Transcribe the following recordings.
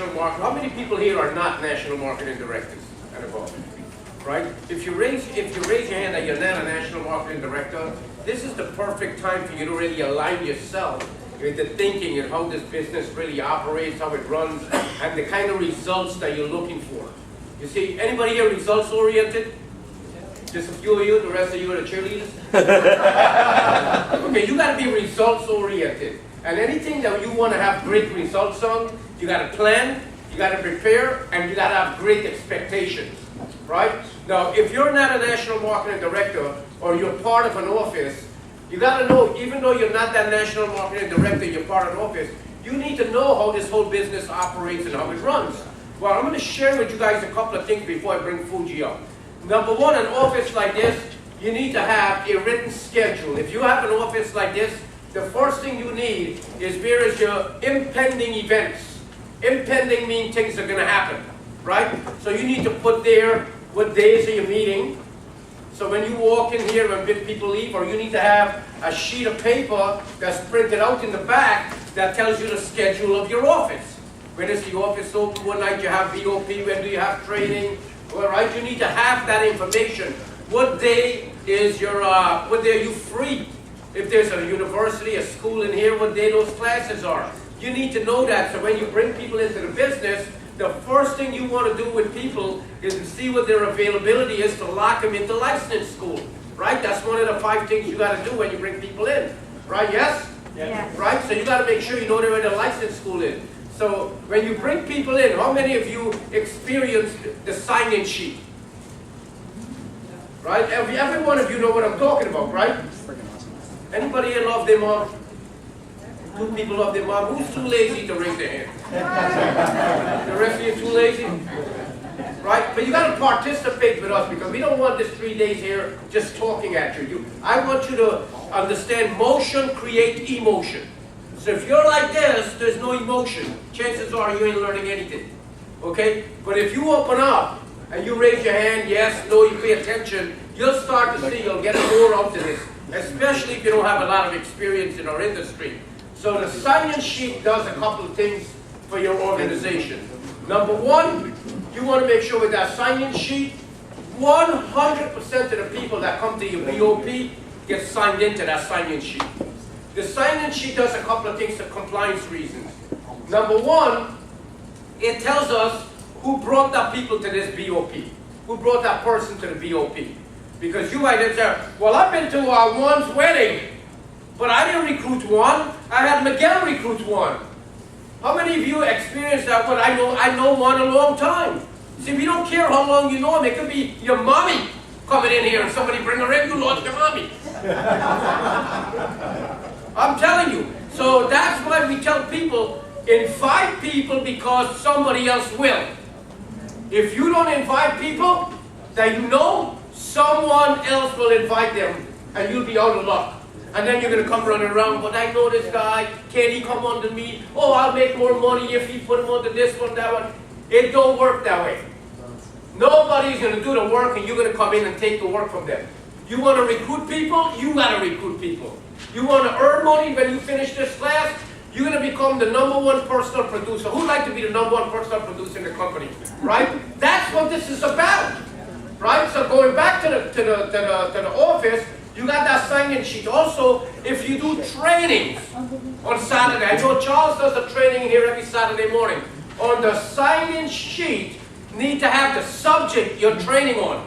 national market, how many people here are not national marketing directors and above? Right? If you raise your hand that you're not a national marketing director, this is the perfect time for you to really align yourself with the thinking and how this business really operates, how it runs, and the kind of results that you're looking for. You see, anybody here results oriented? Just a few of you, the rest of you are the cheerleaders? Okay, you gotta be results oriented. And anything that you wanna have great results on, you gotta plan, you gotta prepare, and you gotta have great expectations, right? Now, if you're not a national marketing director, or you're part of an office, you gotta know, even though you're not that national marketing director, you're part of an office, you need to know how this whole business operates and how it runs. Well, I'm gonna share with you guys a couple of things before I bring Fuji up. Number one, an office like this, you need to have a written schedule. If you have an office like this, the first thing you need is where is your impending events. Impending means things are gonna happen, right? So you need to put there what days are you meeting. So when you walk in here and people leave, or you need to have a sheet of paper that's printed out in the back that tells you the schedule of your office. When is the office open? One night you have BOP, when do you have training? All right, you need to have that information. What day is your, what day are you free? If there's a university, a school in here, what day those classes are. You need to know that, so when you bring people into the business, the first thing you want to do with people is to see what their availability is to lock them into license school, right? That's one of the 5 things you got to do when you bring people in, right? Yes? Yes. Right? So you got to make sure you know where the license school is. So when you bring people in, how many of you experienced the sign-in sheet? Right? Every one of you know what I'm talking about, right? Anybody here love their mom? 2 people love their mom. Who's too lazy to raise their hand? The rest of you too lazy? Right? But you got to participate with us, because we don't want this 3 days here just talking at you. I want you to understand motion create emotion. So if you're like this, there's no emotion. Chances are you ain't learning anything. Okay? But if you open up and you raise your hand, yes, no, you pay attention, you'll start to see you'll get more out of this, especially if you don't have a lot of experience in our industry. So the sign-in sheet does a couple of things for your organization. Number one, you want to make sure with that sign-in sheet, 100% of the people that come to your BOP get signed into that sign-in sheet. The sign-in sheet does a couple of things for compliance reasons. Number one, it tells us who brought that people to this BOP, who brought that person to the BOP. Because you might say, well, I've been to one's wedding, but I didn't recruit one. I had Miguel recruit one. How many of you experienced that? But I know one a long time. See, we don't care how long you know him. It could be your mommy coming in here and somebody bring her in, you lost your mommy. I'm telling you. So that's why we tell people, invite people because somebody else will. If you don't invite people that you know, someone else will invite them and you'll be out of luck. And then you're going to come running around, but I know this guy, can he come under me? Oh, I'll make more money if he put him under this one, that one. It don't work that way. Nobody's going to do the work and you're going to come in and take the work from them. You want to recruit people? You got to recruit people. You want to earn money when you finish this class? You're going to become the #1 personal producer. Who'd like to be the #1 personal producer in the company? Right? That's what this is about. Right? So going back to the office, you got that sign-in sheet. Also, if you do trainings on Saturday, I know Charles does a training here every Saturday morning. On the sign-in sheet, need to have the subject you're training on.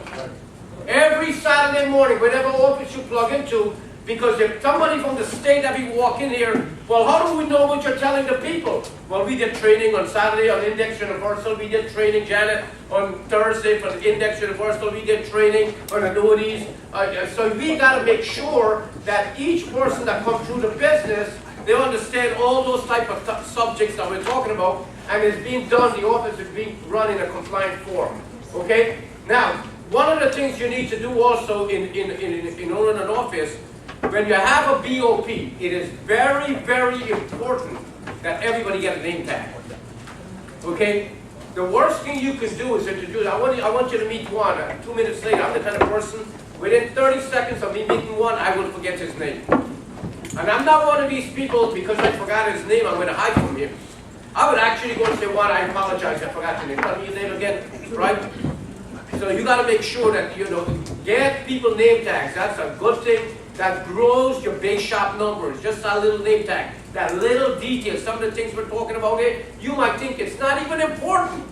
Every Saturday morning, whatever office you plug into, because if somebody from the state that we walk in here, well, how do we know what you're telling the people? Well, we did training on Saturday on Index Universal. We did training, Janet, on Thursday for the Index Universal. We did training on annuities. So we got to make sure that each person that comes through the business, they understand all those type of subjects that we're talking about, and it's being done, the office is being run in a compliant form. Okay? Now, one of the things you need to do also in owning an office, when you have a BOP, it is very, very important that everybody get a name tag. Okay? The worst thing you can do is introduce, I want you to meet one. 2 minutes later, I'm the kind of person, within 30 seconds of me meeting one, I will forget his name. And I'm not one of these people, because I forgot his name, I'm going to hide from him. I would actually go and say, Juan, I apologize, I forgot your name. Tell me your name again, right? So you got to make sure that, you know, get people name tags. That's a good thing. That grows your base shop numbers. Just a little name tag. That little detail. Some of the things we're talking about here, you might think it's not even important.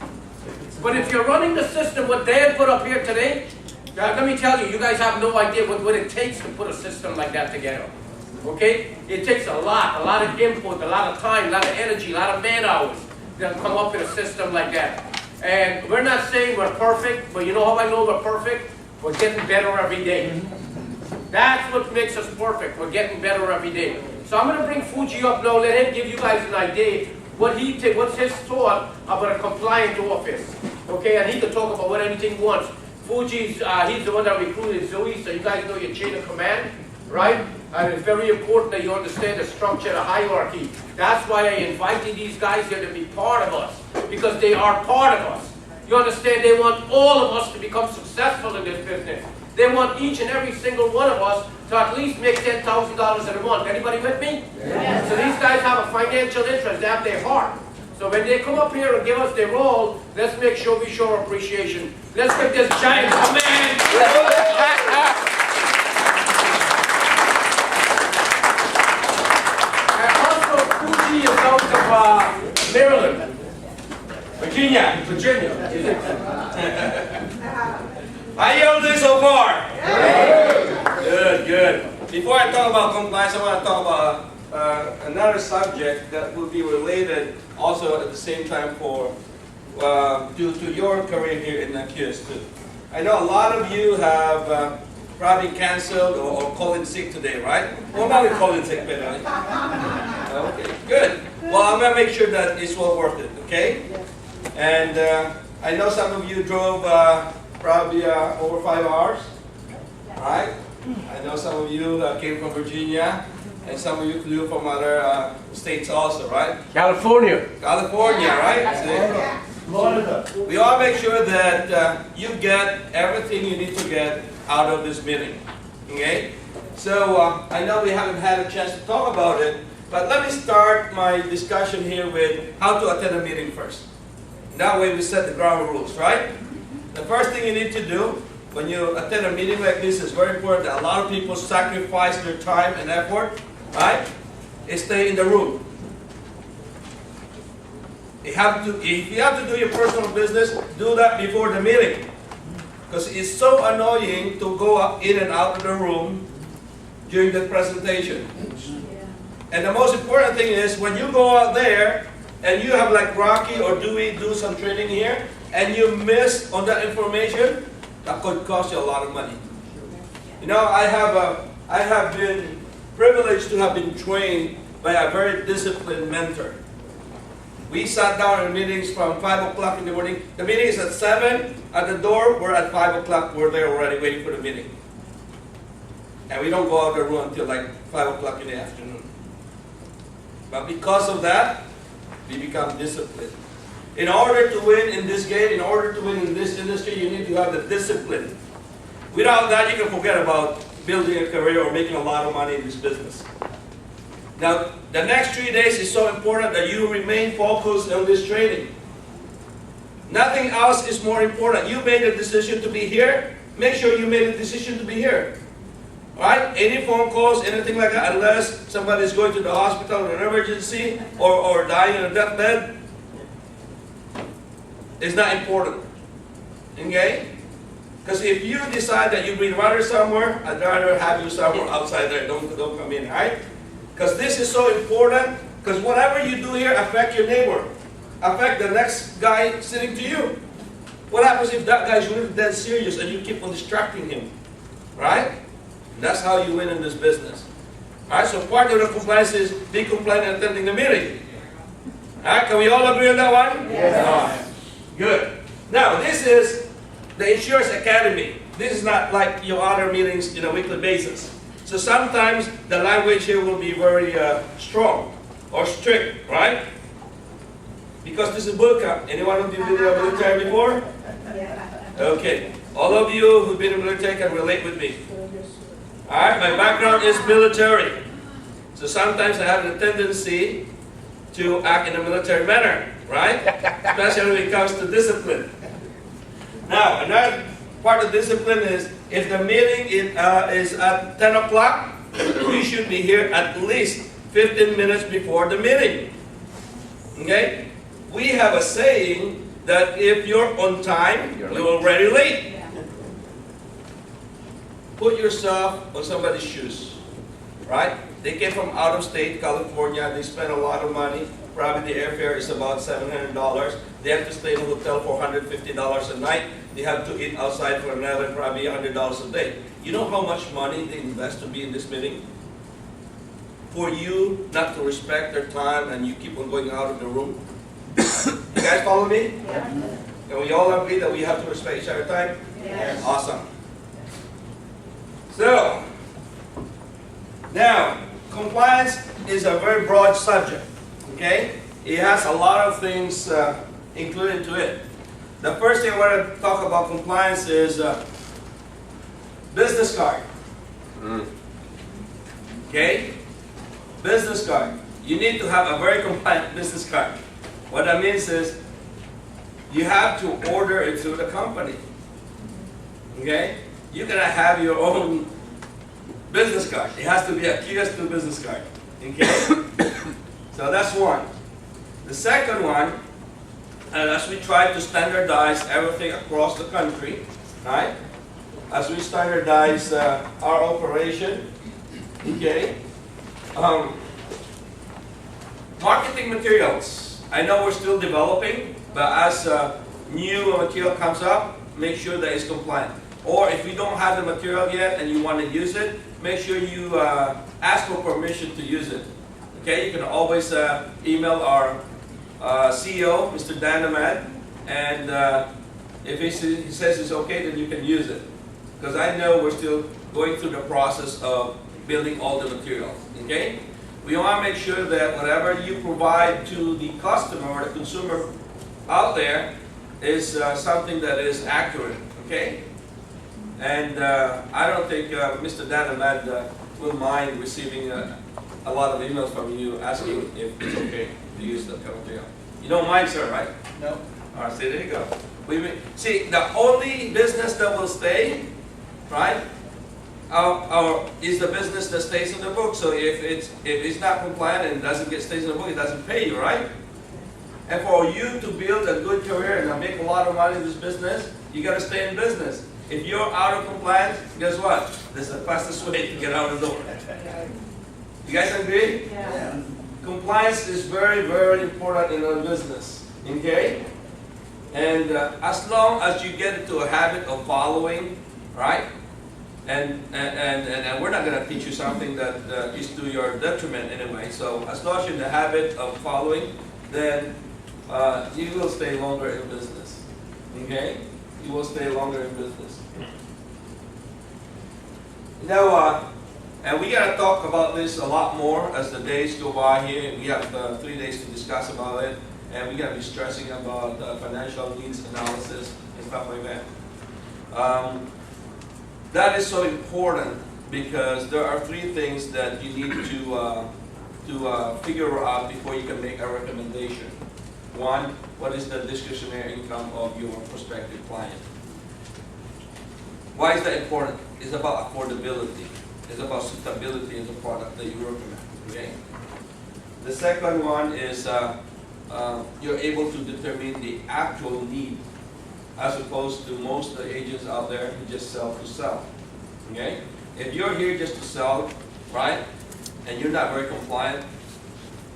But if you're running the system, what Dan put up here today, let me tell you, you guys have no idea what it takes to put a system like that together. Okay? It takes a lot of input, a lot of time, a lot of energy, a lot of man hours to come up with a system like that. And we're not saying we're perfect, but you know how I know we're perfect? We're getting better every day. That's what makes us perfect. We're getting better every day. So I'm going to bring Fuji up now. Let him give you guys an idea what's his thought about a compliant office. Okay, and he can talk about what anything he wants. Fuji's, he's the one that recruited Zoe, so you guys know your chain of command, right? And it's very important that you understand the structure, the hierarchy. That's why I invited these guys here to be part of us, because they are part of us. You understand? They want all of us to become successful in this business. They want each and every single one of us to at least make $10,000 in a month. Anybody with me? Yes. So these guys have a financial interest. They have their heart. So when they come up here and give us their role, let's make sure we show appreciation. Let's give this giant command. And also, Fuji is out of Maryland. Virginia. How you all doing so far? Good, good. Before I talk about compliance, I want to talk about another subject that will be related also at the same time for to your career here in QS2. I know a lot of you have probably canceled or called in sick today, right? Well, not calling sick, but okay, good. Well, I'm gonna make sure that it's well worth it, okay? And I know some of you drove probably over 5 hours, right? I know some of you came from Virginia, and some of you flew from other states also, right? California, right? Florida. We all make sure that you get everything you need to get out of this meeting, okay? So I know we haven't had a chance to talk about it, but let me start my discussion here with how to attend a meeting first. That way we set the ground rules, right? The first thing you need to do when you attend a meeting like this is very important that a lot of people sacrifice their time and effort, right? Is stay in the room. If you have to do your personal business, do that before the meeting. Because it's so annoying to go up in and out of the room during the presentation. And the most important thing is when you go out there and you have like Rocky or Dewey do some training here, and you miss on that information, that could cost you a lot of money. You know, I have been privileged to have been trained by a very disciplined mentor. We sat down in meetings from 5 o'clock in the morning. The meeting is at 7. At the door, we're at 5 o'clock. We're there already waiting for the meeting. And we don't go out of the room until like 5 o'clock in the afternoon. But because of that, we become disciplined. In order to win in this game, in order to win in this industry, you need to have the discipline. Without that, you can forget about building a career or making a lot of money in this business. Now, the next 3 days is so important that you remain focused on this training. Nothing else is more important. You made a decision to be here. Make sure you made a decision to be here. Alright? Any phone calls, anything like that, unless somebody is going to the hospital in an emergency or dying in a deathbed, it's not important. Okay? Because if you decide that you'd rather somewhere, I'd rather have you somewhere outside there. Don't come in, right? Because this is so important, because whatever you do here affect your neighbor, affect the next guy sitting to you. What happens if that guy is really dead serious and you keep on distracting him? Right? That's how you win in this business. Alright, so part of the compliance is be compliant and attending the meeting. Alright, can we all agree on that one? Yes. Alright. Good. Now, this is the Insurance Academy. This is not like your other meetings on a weekly basis. So sometimes the language here will be very strong or strict, right? Because this is boot camp. Anyone who's been in the military before? Okay. All of you who've been in the military can relate with me. Alright, my background is military. So sometimes I have a tendency to act in a military manner, right? Especially when it comes to discipline. Now, another part of discipline is if the meeting is at 10 o'clock, you should be here at least 15 minutes before the meeting. Okay? We have a saying that if you're on time, you're already late. Put yourself on somebody's shoes, right? They came from out of state, California. They spend a lot of money. Probably the airfare is about $700. They have to stay in a hotel for $150 a night. They have to eat outside for another probably $100 a day. You know how much money they invest to be in this meeting? For you not to respect their time and you keep on going out of the room? You guys follow me? Yeah. Can we all agree that we have to respect each other's time? Yes. Awesome. So, now, compliance is a very broad subject, okay? It has a lot of things included to it. The first thing I want to talk about compliance is business card. Okay? Business card. You need to have a very compliant business card. What that means is you have to order it through the company. Okay? You're going to have your own business card. It has to be a QS2 business card. Okay? So that's one. The second one, and as we try to standardize everything across the country, right? As we standardize our operation, okay? Marketing materials. I know we're still developing, but as new material comes up, make sure that it's compliant. Or if you don't have the material yet and you want to use it, make sure you ask for permission to use it. Okay, you can always email our CEO, Mr. Ahmad, and if he says it's okay, then you can use it. Because I know we're still going through the process of building all the materials. Okay, we want to make sure that whatever you provide to the customer or the consumer out there is something that is accurate. Okay. And I don't think Mr. Ahmad will mind receiving a lot of emails from you asking if it's okay to use that kind of material. You don't mind, sir, right? No. All right, see, there you go. See, the only business that will stay, right, is the business that stays in the book. So if it's not compliant and doesn't stays in the book, it doesn't pay you, right? And for you to build a good career and make a lot of money in this business, you got to stay in business. If you're out of compliance, guess what? This is the fastest way to get out of the door. You guys agree? Yeah. Compliance is very, very important in our business. Okay? And as long as you get into a habit of following, right? And we're not going to teach you something that is to your detriment anyway. So as long as you're in the habit of following, then you will stay longer in business. Okay? You will stay longer in business. You know, and we got to talk about this a lot more as the days go by here. We have 3 days to discuss about it, and we got to be stressing about financial needs analysis and stuff like that. That is so important because there are 3 things that you need to figure out before you can make a recommendation. 1, what is the discretionary income of your prospective client? Why is that important? It's about affordability. It's about suitability of the product that you recommend. Okay. The second one is you're able to determine the actual need, as opposed to most of the agents out there who just sell to sell. Okay. If you're here just to sell, right, and you're not very compliant,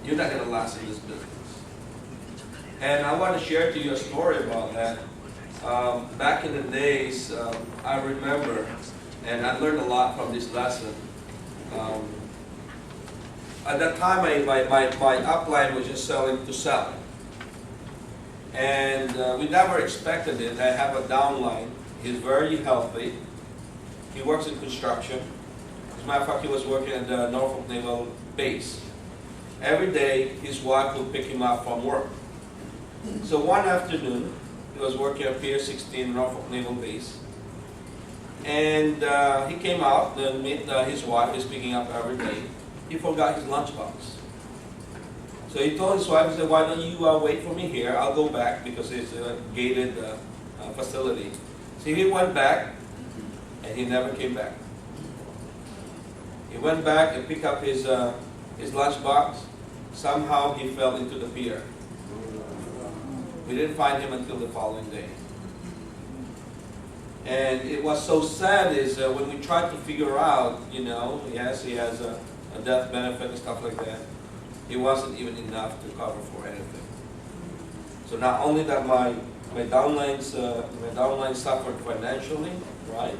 you're not going to last in this business. And I want to share to you a story about that. Back in the days, I remember, and I learned a lot from this lesson. At that time, my upline was just selling to sell. And we never expected it. I have a downline. He's very healthy. He works in construction. As a matter of fact, he was working at the Norfolk Naval Base. Every day, his wife would pick him up from work. So one afternoon, he was working at Pier 16, Norfolk Naval Base. And he came out to meet his wife, who's picking up every day. He forgot his lunchbox. So he told his wife, he said, why don't you wait for me here? I'll go back because it's a gated facility. So he went back and he never came back. He went back and picked up his lunchbox. Somehow he fell into the pier. We didn't find him until the following day. And it was so sad is when we tried to figure out, you know, yes, he has a death benefit and stuff like that. It wasn't even enough to cover for anything. So not only that my downline suffered financially, right?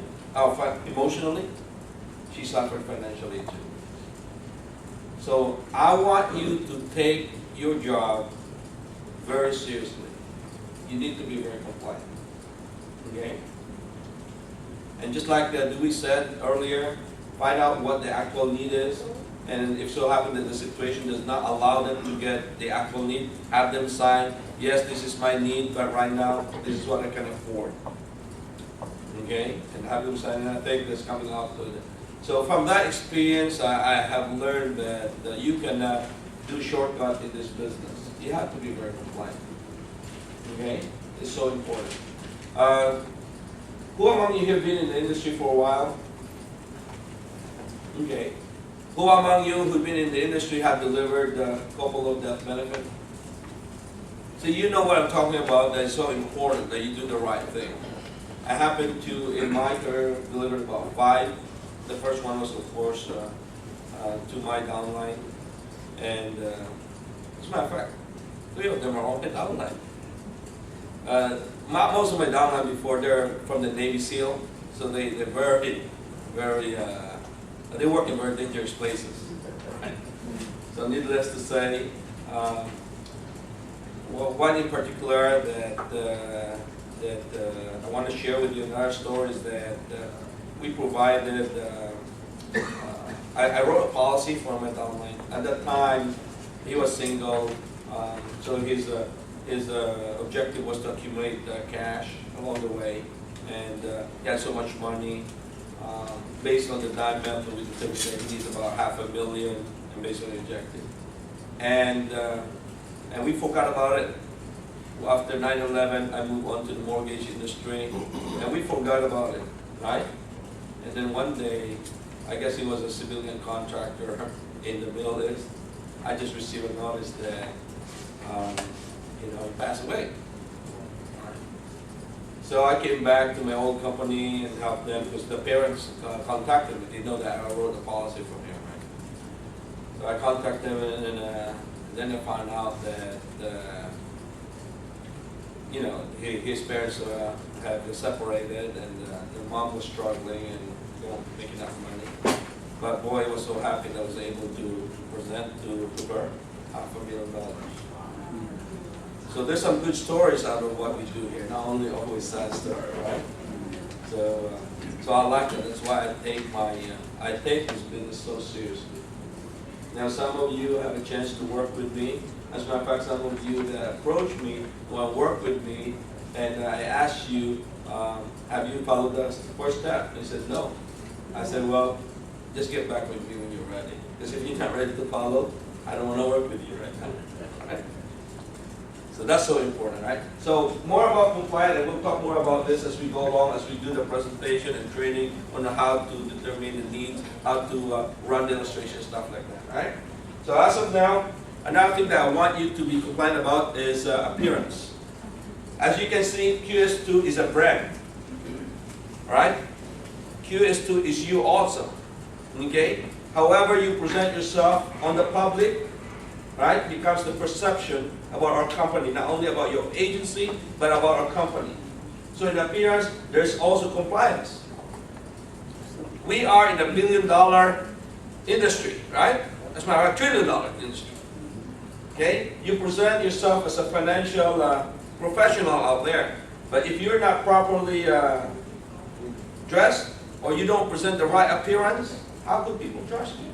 Emotionally, she suffered financially too. So I want you to take your job very seriously. You need to be very compliant. Okay? And just like Dewey said earlier, find out what the actual need is. And if so happen that the situation does not allow them to get the actual need, have them sign, yes, this is my need, but right now, this is what I can afford. Okay? And have them sign, and I think that's coming out to it. So from that experience, I have learned that you can do shortcut in this business. You have to be very compliant. Okay? It's so important. Who among you have been in the industry for a while? Okay. Who among you who've been in the industry have delivered a couple of death benefits? So you know what I'm talking about, that it's so important that you do the right thing. I happened to, in my career, deliver about 5. The first one was, of course, to my downline. And as a matter of fact, 3 of them are all my downline. Most of my downline before, they're from the Navy SEAL, so they're very, they work in very dangerous places. So needless to say, well, one in particular that I want to share with you in our story is that we provided, I wrote a policy for my downline. At that time, he was single, so his objective was to accumulate cash along the way, and he had so much money. Based on the dime method, we determined that he needs about $500,000, and based on the objective. And we forgot about it. After 9/11, I moved on to the mortgage industry, and we forgot about it, right? And then one day, I guess he was a civilian contractor in the Middle East. I just received a notice that, he passed away. So I came back to my old company and helped them because the parents contacted me. They know that I wrote the policy for him, right? So I contacted them, and then I found out that his parents had separated, and the mom was struggling and don't make enough money. But boy, I was so happy that I was able to present to her $500,000. So there's some good stories out of what we do here, not only always sad story, right? So I like that. That's why I take this business so seriously. Now some of you have a chance to work with me. As a matter of fact, some of you that approach me want to work with me, and I asked you, have you followed the first step? They said no. I said, well, just get back with me when you're ready. Because if you're not ready to follow, I don't want to work with you right now. Right? So that's so important, right? So more about compliance, and we'll talk more about this as we go along, as we do the presentation and training on how to determine the needs, how to run demonstration, stuff like that, right? So as of now, another thing that I want you to be compliant about is appearance. As you can see, QS2 is a brand, right? QS2 is you also, okay? However you present yourself on the public, right, becomes the perception about our company, not only about your agency, but about our company. So in appearance, there's also compliance. We are in $1 billion industry, right? That's my $1 trillion industry. Okay? You present yourself as a financial professional out there, but if you're not properly dressed, or you don't present the right appearance, how could people trust you?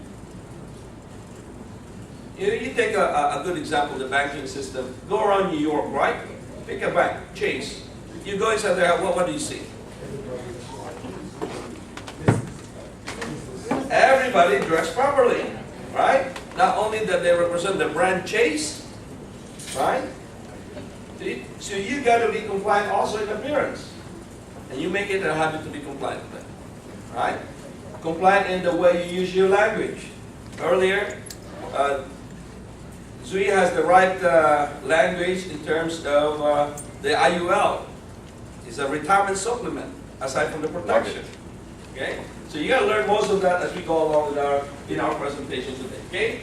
You take a good example, the banking system. Go around New York, right? Pick a bank, Chase. You go inside there, what do you see? Everybody dressed properly, right? not only that they represent the brand Chase, right? So you got to be compliant also in appearance. And you make it a habit to be compliant with that, right? Compliant in the way you use your language. Earlier, Zui has the right language in terms of the IUL. It's a retirement supplement, aside from the protection. Okay? So you got to learn most of that as we go along in our presentation today. Okay?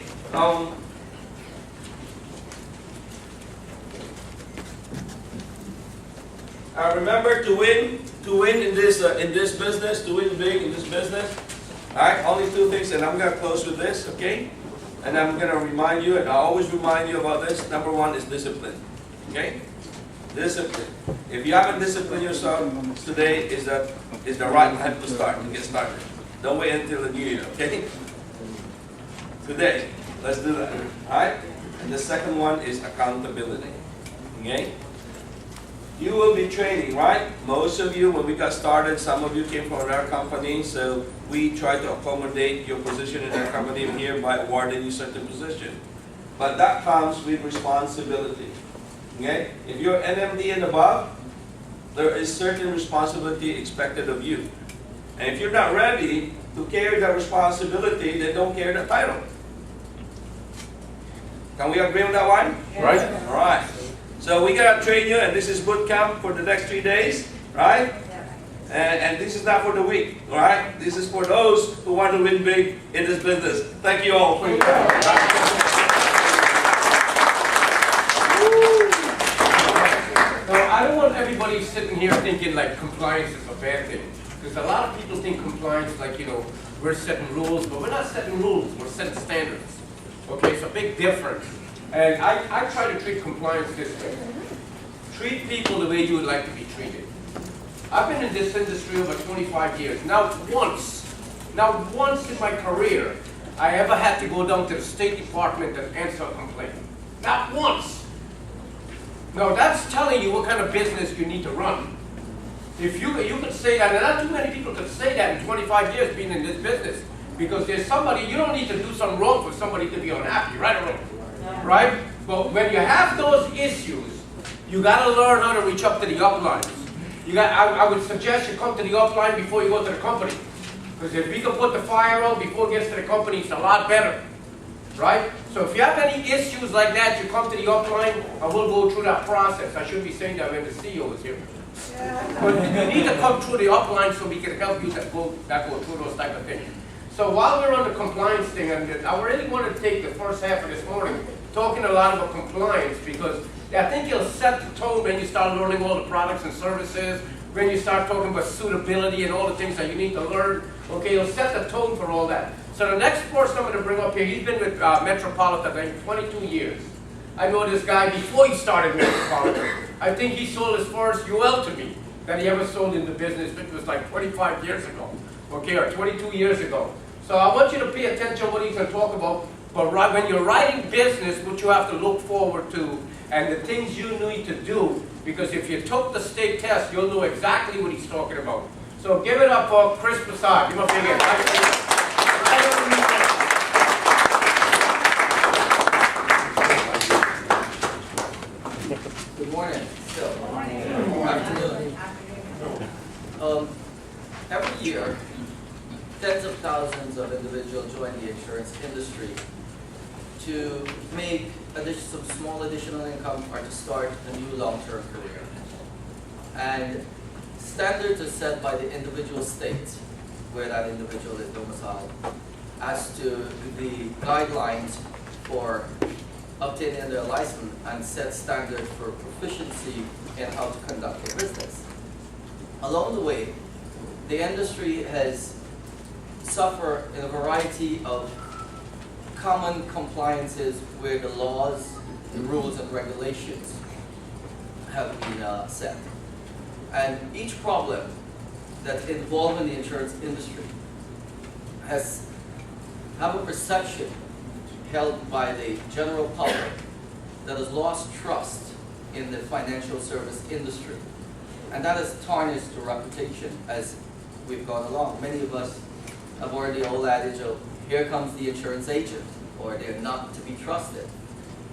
Remember, to win in this business, to win big in this business. All right, only two things, and I'm gonna close with this, okay? And I'm gonna remind you, and I always remind you about this. Number one is discipline. Okay? Discipline. If you haven't disciplined yourself, today is the right time to get started. Don't wait until the new year, okay? Today, let's do that. All right? And the second one is accountability. Okay? You will be training, right? Most of you, when we got started, some of you came from our company, so we try to accommodate your position in our company here by awarding you certain position. But that comes with responsibility. Okay? If you're NMD and above, there is certain responsibility expected of you. And if you're not ready to carry that responsibility, then don't carry the title. Can we agree on that one? Right? All right. So we gotta train you, and this is boot camp for the next 3 days, right? And this is not for the weak, all right? This is for those who want to win big in this business. Thank you all for your time. So I don't want everybody sitting here thinking like compliance is a bad thing. Because a lot of people think compliance like, you know, we're setting rules, but we're not setting rules, we're setting standards. Okay, it's a big difference. And I try to treat compliance this way. Treat people the way you would like to be treated. I've been in this industry over 25 years. Not once in my career, I ever had to go down to the State Department and answer a complaint. Not once. No, that's telling you what kind of business you need to run. If you could say that, and not too many people could say that in 25 years being in this business. Because there's somebody, you don't need to do something wrong for somebody to be unhappy, right or wrong? Right? But when you have those issues, you got to learn how to reach up to the uplines. I would suggest you come to the upline before you go to the company. Because if we can put the fire out before it gets to the company, it's a lot better. Right? So if you have any issues like that, you come to the upline and we'll go through that process. I shouldn't be saying that when the CEO is here. But you need to come through the upline so we can help you that go through those type of things. So while we're on the compliance thing, and I really want to take the first half of this morning talking a lot about compliance, because I think it'll set the tone when you start learning all the products and services, when you start talking about suitability and all the things that you need to learn. Okay, it'll set the tone for all that. So the next person I'm going to bring up here, he's been with Metropolitan for 22 years. I know this guy before he started Metropolitan. I think he sold his first UL to me that he ever sold in the business, which was like 25 years ago, okay, or 22 years ago. So I want you to pay attention to what he's going to talk about. But when you're writing business, what you have to look forward to and the things you need to do, because if you took the state test, you'll know exactly what he's talking about. So give it up for Chris Prasad. Give him a big hand. Good morning. Good morning. Good afternoon. Every year, tens of thousands of individuals join the insurance industry to make some small additional income or to start a new long-term career. And standards are set by the individual state where that individual is domiciled as to the guidelines for obtaining their license and set standards for proficiency in how to conduct a business. Along the way, the industry has suffered in a variety of common compliances where the laws, the rules, and regulations have been set. And each problem that's involved in the insurance industry have a perception held by the general public that has lost trust in the financial service industry. And that has tarnished the reputation as we've gone along. Many of us have already the old adage of, here comes the insurance agent. or they're not to be trusted.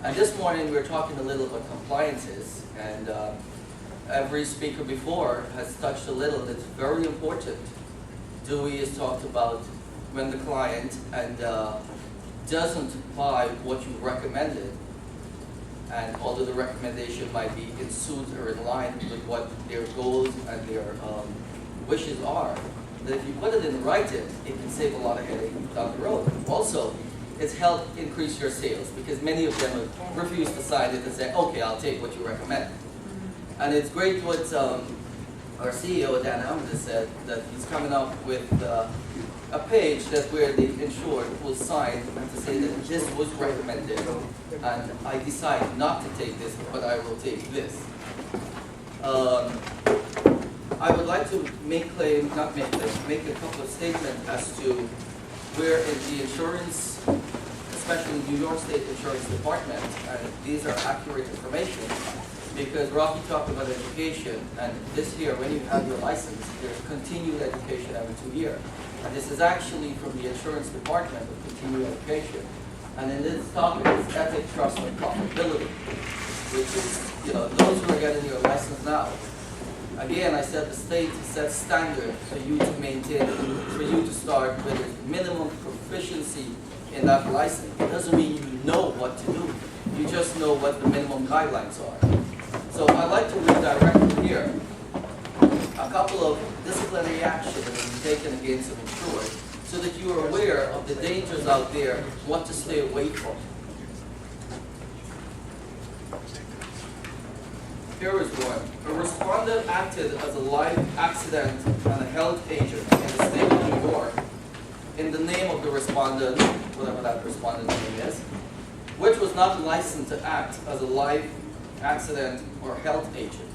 And this morning we were talking a little about compliances, and every speaker before has touched a little that's very important. Dewey has talked about when the client doesn't buy what you recommended, and although the recommendation might be in suit or in line with what their goals and their wishes are, that if you put it in writing, it can save a lot of headache down the road. Also, it's helped increase your sales, because many of them have refused to sign it and say, okay, I'll take what you recommend. And it's great what our CEO, Dan Ahmad, has said, that he's coming up with a page that where the insured will sign and to say that this was recommended, and I decide not to take this, but I will take this. I would like to make a couple of statements as to where in the insurance, especially New York State Insurance Department, and these are accurate information, because Rocky talked about education, and this year, when you have your license, there's continued education every 2 years. And this is actually from the insurance department of continued education. And in this topic is ethics, trust, and profitability, which is, those who are getting your license now. Again, I said the state sets standard for you to maintain, for you to start with a minimum proficiency in that license. It doesn't mean you know what to do. You just know what the minimum guidelines are. So I'd like to redirect you here a couple of disciplinary actions that have been taken against an insured, so that you are aware of the dangers out there, what to stay away from. Here is one. A respondent acted as a life accident and a health agent in the state of New York in the name of the respondent, whatever that respondent's name is, which was not licensed to act as a life accident or health agent.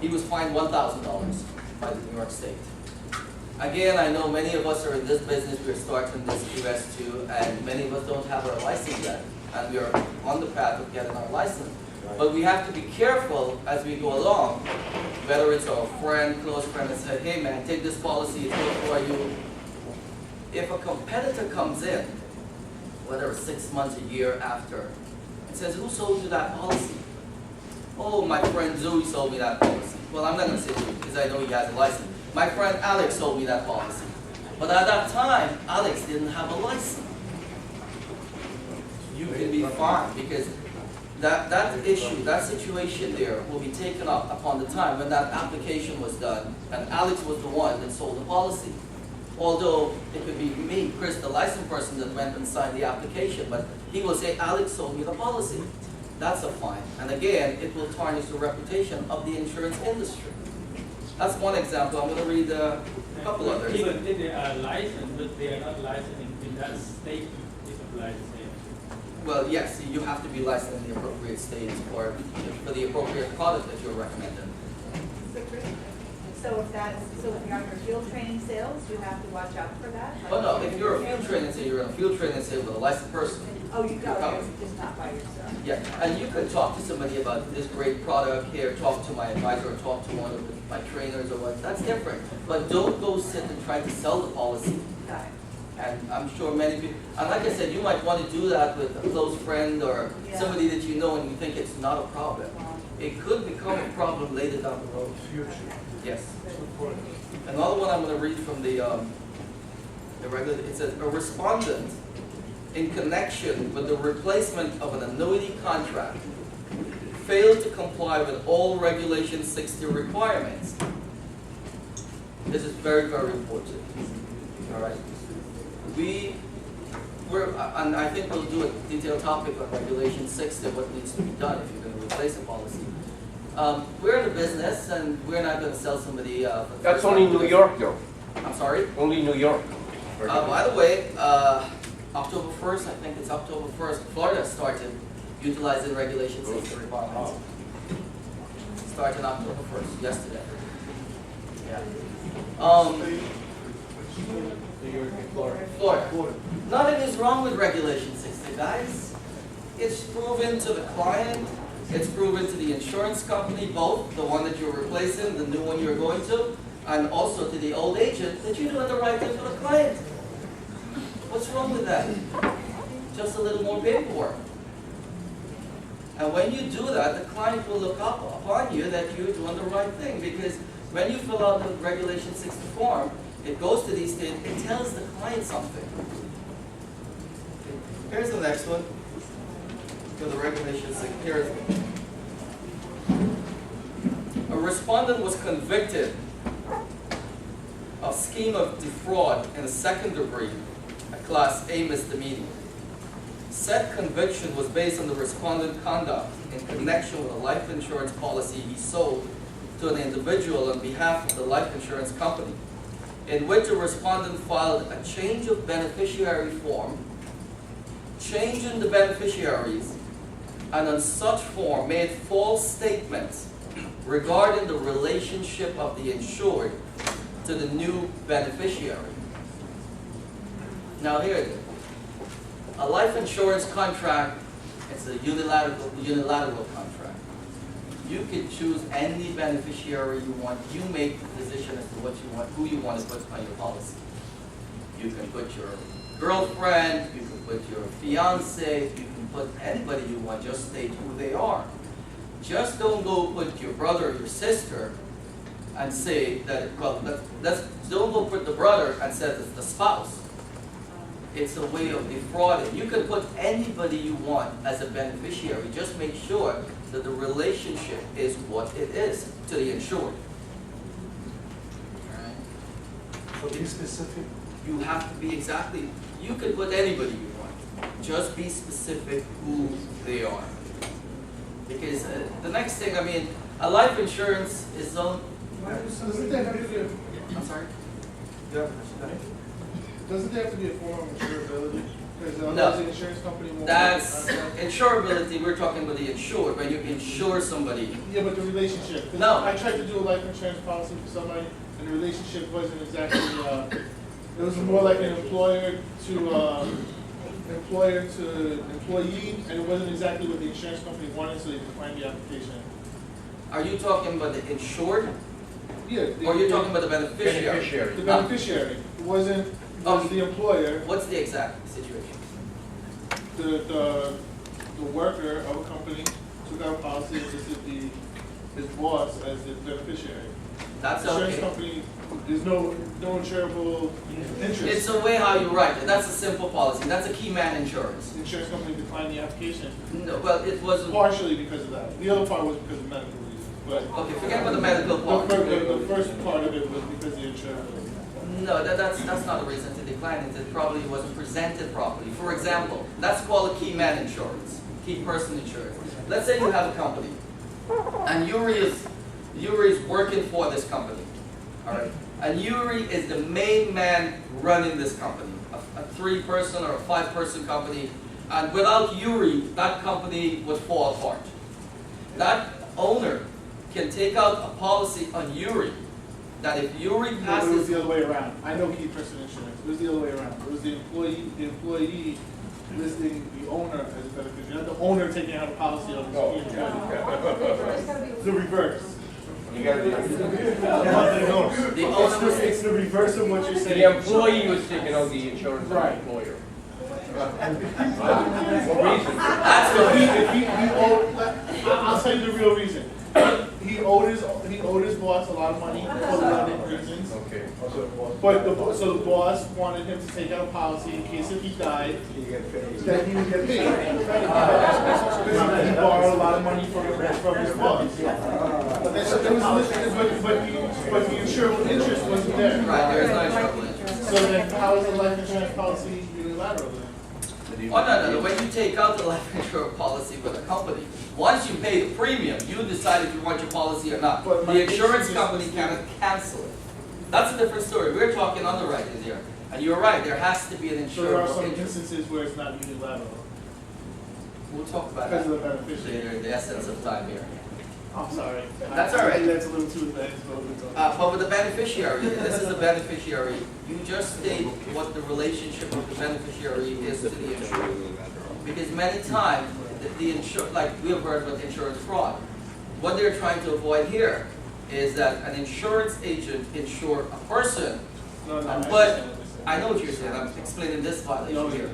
He was fined $1,000 by the New York State. Again, I know many of us are in this business, we're starting this QS2, and many of us don't have our license yet, and we are on the path of getting our license. But we have to be careful as we go along, whether it's our friend, close friend, and say, hey man, take this policy, it's good for you. If a competitor comes in, whether it's 6 months, a year after, and says, who sold you that policy? Oh, my friend Zoe sold me that policy. Well, I'm not going to say Zoe because I know he has a license. My friend Alex sold me that policy. But at that time, Alex didn't have a license. You can be fined because that issue, that situation there will be taken up upon the time when that application was done and Alex was the one that sold the policy. Although it could be me, Chris, the licensed person that went and signed the application, but he will say, Alex sold me the policy. That's a fine. And again, it will tarnish the reputation of the insurance industry. That's one example. I'm going to read a couple others. Even if they are licensed, but they are not licensed in that state, is licensed. Well, yes, you have to be licensed in the appropriate state or for the appropriate product that you're recommending. So if you're on your field training sales, you have to watch out for that? Well, no, if you're a field training sale, you're in a field training sale with a licensed person. Oh, you go, you're just not by yourself. Yeah, and you could talk to somebody about this great product here, talk to my advisor, or talk to one of my trainers or what, that's different. But don't go sit and try to sell the policy. Got it. And I'm sure many people, and like I said, you might want to do that with a close friend or Yeah. somebody that you know and you think it's not a problem. It could become a problem later down the road. Yes. Another one I'm going to read from the regular, it says, a respondent in connection with the replacement of an annuity contract failed to comply with all Regulation 60 requirements. This is very, very important. All right. And I think we'll do a detailed topic on Regulation 60, what needs to be done if you're going to replace a policy. We're in a business, and we're not going to sell somebody. That's only New York, though. I'm sorry? Only New York. By the way, October 1st, I think it's October 1st, Florida started utilizing Regulation 60 requirements. Started October 1st, yesterday. Yeah. Florida. Nothing is wrong with Regulation 60, guys. It's proven to the client, it's proven to the insurance company, both the one that you're replacing, the new one you're going to, and also to the old agent that you're doing the right thing for the client. What's wrong with that? just a little more paperwork. And when you do that, the client will look up upon you that you're doing the right thing, because when you fill out the Regulation 60 form, it goes to these states, it tells the client something. Here's the next one for the Regulation 60. Here is it. A respondent was convicted of scheme of defraud in a second degree, a Class A misdemeanor. Said conviction was based on the respondent's conduct in connection with a life insurance policy he sold to an individual on behalf of the life insurance company, in which the respondent filed a change of beneficiary form, changing the beneficiaries, and on such form made false statements regarding the relationship of the insured to the new beneficiary. Now here it is. A life insurance contract, it's a unilateral contract. You can choose any beneficiary you want. You make the decision as to what you want, who you want to put on your policy. You can put your girlfriend, you can put your fiance, you can put anybody you want, just state who they are. Just don't go put your brother or your sister and say that, well, don't go put the brother and say it's the spouse. It's a way of defrauding. You can put anybody you want as a beneficiary. Just make sure that the relationship is what it is to the insured. All right. So be specific. You have to be exactly, you can put anybody you want. Just be specific who they are. Because the next thing, I mean, a life insurance is own. Doesn't that have to be a, I'm sorry? doesn't there have to be a form of insurability? Because No. the insurance company won't. That's insurability. We're talking about the insured. When you insure somebody, Yeah, but the relationship. 'Cause No. I tried to do a life insurance policy for somebody, and the relationship wasn't exactly. It was more like an employer to employee, and it wasn't exactly what the insurance company wanted, so they declined the application. are you talking about the insured, Yeah. or you're talking about the beneficiary? The beneficiary. It wasn't. It was the employer. What's the exact situation? The worker of a company took out a policy and listed his boss as the beneficiary. That's Insurance okay. company, there's no insurable interest. It's the way how you write it. That's a simple policy. That's a key man insurance. The insurance company declined the application No, well, it wasn't. partially because of that. The other part was because of medical reasons. But Okay, forget about the medical part. the first part of it was because of the insurance. No, that's not a reason to decline it. It probably wasn't presented properly. For example, that's called a key man insurance, key person insurance. Let's say you have a company, and Yuri is working for this company, all right? And Yuri is the main man running this company, a 3-person or a 5-person company. And without Yuri, that company would fall apart. That owner can take out a policy on Yuri that if Yuri No, it was passes, the other way around. I know key person insurance. It was the other way around. It was the employee listing the owner as a beneficiary, not the owner taking out a policy on his employee. It's gotta be. It's the reverse. You gotta be. the owner was It's the reverse of what you're saying. The employee was taking out the insurance of the Right. employer. What reason? that's So the he owed, I'll tell you the real reason. He owed his boss a lot of money for legitimate reasons. Okay. But so the boss wanted him to take out a policy in case if he died, that he would get paid. Because he borrowed a lot of money from his boss. But the insurable interest wasn't there. right. There is no insurable interest. So then how is the life insurance policy unilateral then? Oh, no. When you take out the life insurance policy with a company, once you pay the premium, you decide if you want your policy or not. But my The insurance issue is- company cannot cancel it. That's a different story. We're talking underwriting here. And you're right, there has to be an So there are insurable some interest. instances where it's not unilateral We'll talk about because that of the beneficiary. later in the essence of time here. I'm sorry. That's all right. That's a little too advanced, but we'll talk. But with the beneficiary, this is a beneficiary, you just state what the relationship of the beneficiary is to the insured. Because many times, like we have heard about insurance fraud. What they're trying to avoid here is that an insurance agent insure a person, No, but I understand what you're saying. I know what you're saying, I'm explaining this violation here.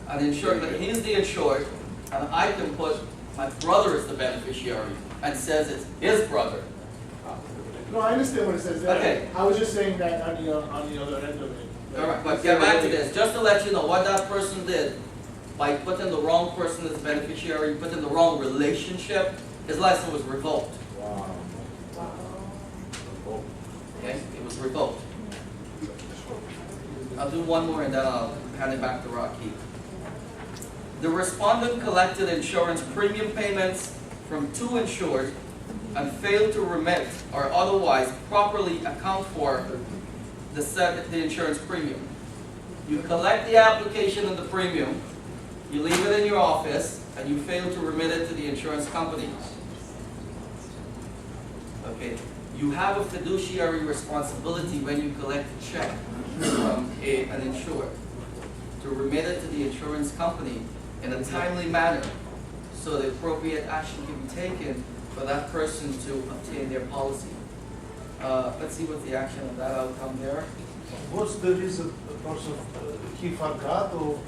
an insured, that he's the insured, and I can put my brother as the beneficiary and says it's his brother. No, I understand what it says there. Okay. I was just saying that on the other end of it. All right, but get back to this, just to let you know what that person did, by putting the wrong person as beneficiary, putting the wrong relationship, his license was revoked. Okay, it was revoked. I'll do one more and then I'll hand it back to Rocky. The respondent collected insurance premium payments from two insured and failed to remit or otherwise properly account for the insurance premium. You collect the application and the premium, you leave it in your office, and you fail to remit it to the insurance company. Okay, you have a fiduciary responsibility when you collect a check from an insured to remit it to the insurance company in a timely manner so the appropriate action can be taken for that person to obtain their policy. Let's see what the action of that outcome there. What's the reason the person he forgot or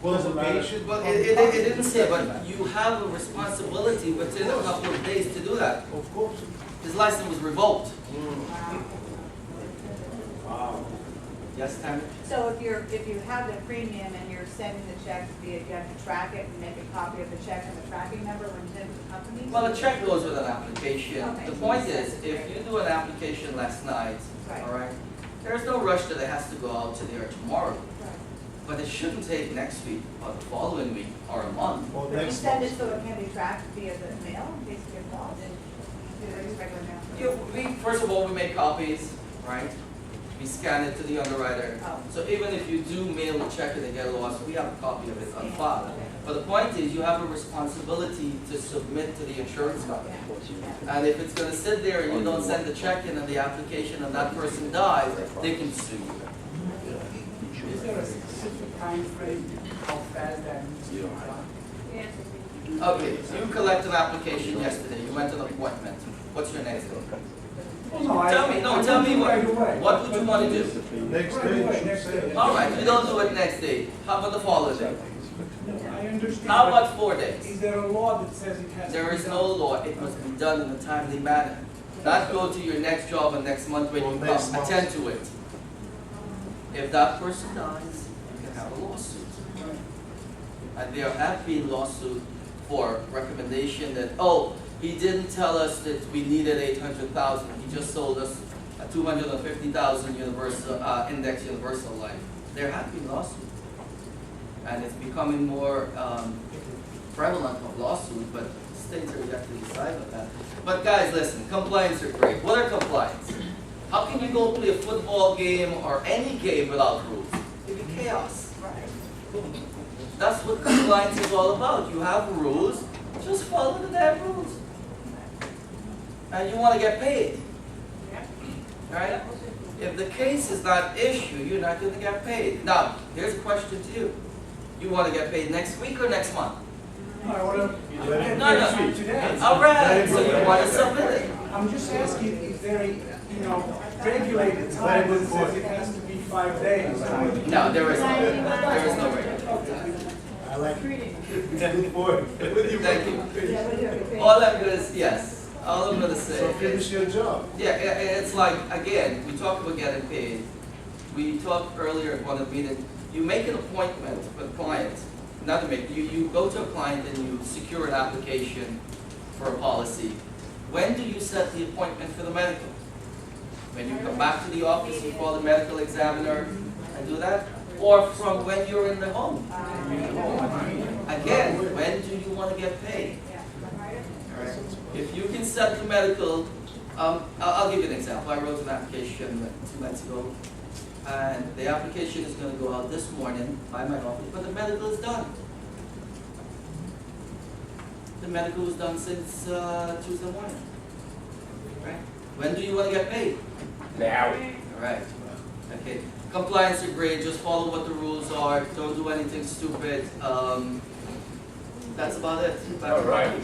was a patient? Well, it didn't say, but you have a responsibility within a couple of days to do that. Of course. His license was revoked. Yes, Tammy? So if you have the premium and you're sending the check, you have to track it and make a copy of the check and the tracking number when you send it to the company? Well, a check goes with an application. Okay. The point is, if you do an application last night, Right. all right, there's no rush that it has to go out today or tomorrow. Right. But it shouldn't take next week or the following week or a month. Or But you next send it month. so it can be tracked via the mail, in case it gets lost? Regular mail? First of all, we make copies, right? We scan it to the underwriter. Oh. So even if you do mail a check and they get lost, we have a copy of it on file. But the point is, you have a responsibility to submit to the insurance company. And if it's gonna sit there and you don't send the check in and the application and that person dies, they can sue you. Is there a specific time frame how fast that needs to be done? Okay, so you collect an application yesterday, you went to an appointment. What's your next day? Well, no, Tell me, no, tell me right away. what would you wanna do? Next Right away, day. next day. All right, you don't do it next day. How about the following day? I understand. How but about 4 days? Is there a law that says it has to be done? There is no law, it must be done in a timely manner. Not go to your next job and next month when Or you next come, month. attend to it. If that person dies, you can have a lawsuit. And there have been lawsuits for recommendation that, oh, he didn't tell us that we needed 800,000, he just sold us a 250,000 universal, index universal life. There have been lawsuits. And it's becoming more prevalent of lawsuits, but states are yet to decide on that. But guys, listen, compliance are great. What are compliance? How can you go play a football game or any game without rules? It'd be chaos. That's what compliance is all about. You have rules, just follow the damn rules. And you want to get paid. Right? If the case is not issued, you're not going to get paid. Now, here's a question to you. You want to get paid next week or next month? No, I want to. No. Today. All right, so you want to submit it. I'm just asking, is there a, regulated time that says it has to be 5 days? No, there is no. There is no regulation. I like it. Good boy. Thank you. Yeah, we do it. All I'm gonna yes. All I'm gonna say So is, finish your job. yeah, it's like again, we talk about getting paid. We talked earlier at one of the meetings. You make an appointment with a client. Not to make you go to a client and you secure an application for a policy. When do you set the appointment for the medical? When you come back to the office, you call the medical examiner and do that? Or from when you're in the home? Again, when do you want to get paid? Alright. If you can set the medical, I'll give you an example. I wrote an application 2 months ago, and the application is going to go out this morning by my office, but the medical is done. The medical was done since Tuesday morning. Right? When do you want to get paid? Now. All right. Okay. Compliance are great. Just follow what the rules are. Don't do anything stupid. That's about it. All right.